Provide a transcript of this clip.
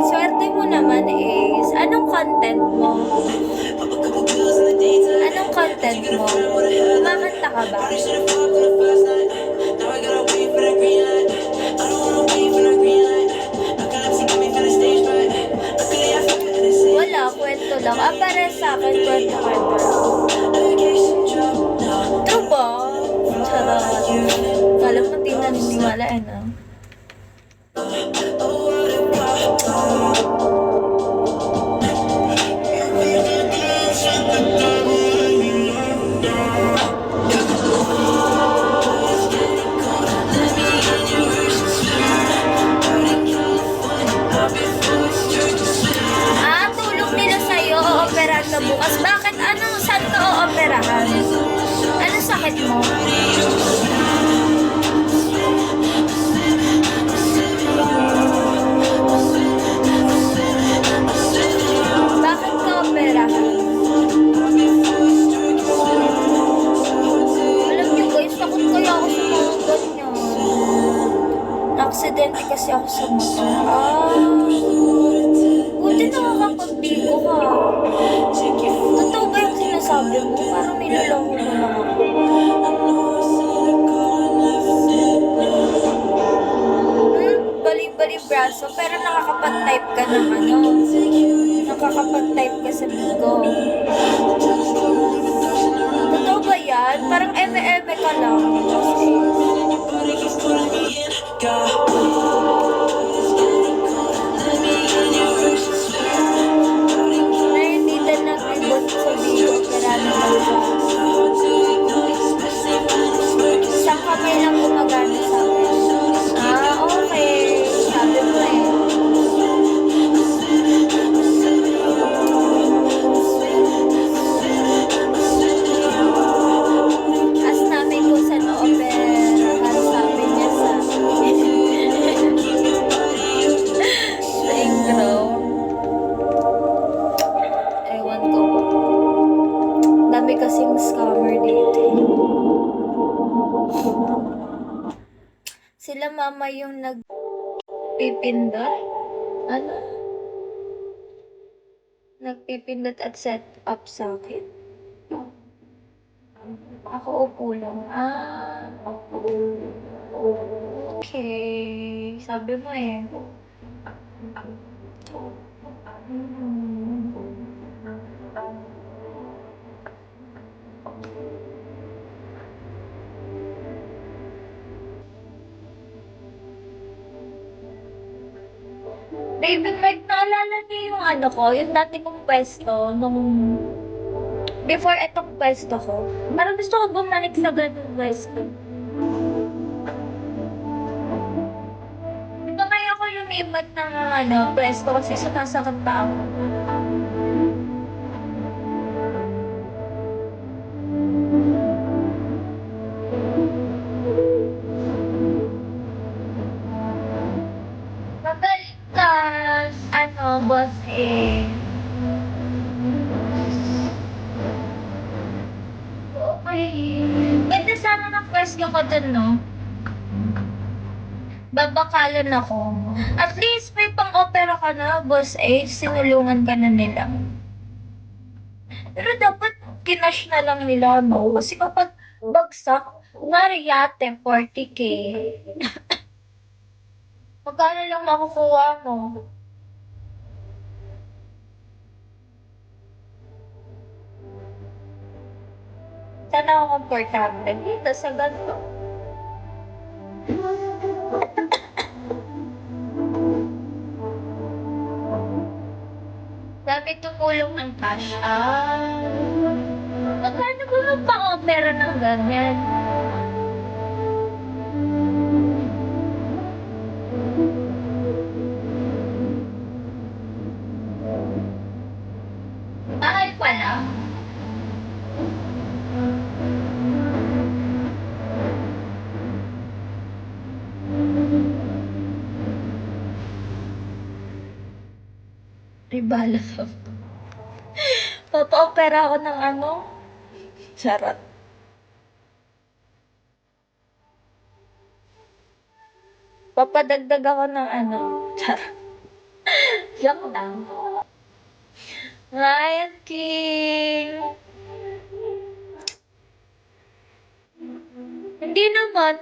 Swerte mo naman is, anong content mo? Anong content mo? Kumakanta ka ba? Wala, kwento lang. Para sa akin, kwento-kwento lang. True ba? Charot. Kala mo di naniniwala eh, no? Tulong nila sa'yo, o-operahan ka bukas. Bakit? Ano? Saan ka o-operahan? Ano sakit mo? Bakit ka operahan? Alam niyo guys, takot kaya ako sa mga ganyan. Na-aksidente kasi ako sa motor. Buti nakakapagbigo ka. Totoo ba yung sinasabi mo? Parang niloloko mo lang ako. Bali-bali braso, pero nakakapag-type ka ng ano? Nakakapag-type ka sa Bigo. Totoo ba yan? Parang eme-eme ka lang. Na hindi din nag-reboot sa Bigo, karami lang siya. Isang kamay lang gumagana sa akin. Okay. Sabi mo eh. As namin kung saan operahan, sabi niya sa intro. Ewan ko. Dami kasing scammer dito. Sila mama yung nagpipindot. Ano? Nagpipindot at set up sa akin. Ako upo lang. Okay. Sabi mo eh. David Mike, naalala niyo yung ano ko, yung dati kong pwesto nung before etong pwesto ko. Parang gusto ko bumalik sa ganung pwesto. Di ba kaya ko lumipat ng pwesto kasi sumasakit pa ako. Mabalik ka, boss eh. Okay. Ganda sana ng pwesto ko dun, no? Babakalan ako. At least may pang-opera ka na, boss eh. Sinulungan ka na nila. Pero dapat kinash na lang nila, no? Kasi kapag bagsak, kunwari yate, 40K. Magkano lang makukuha mo? Sana ako komportable dito sa ganito. Dami tumulong ng cash. Magkano ba magpa-opera ng ganyan? Mahal pala. Ribala sa papa-opera ako ng Charot. Papadagdag ako ng Charot. Joke lang. Ryan King. Hindi naman,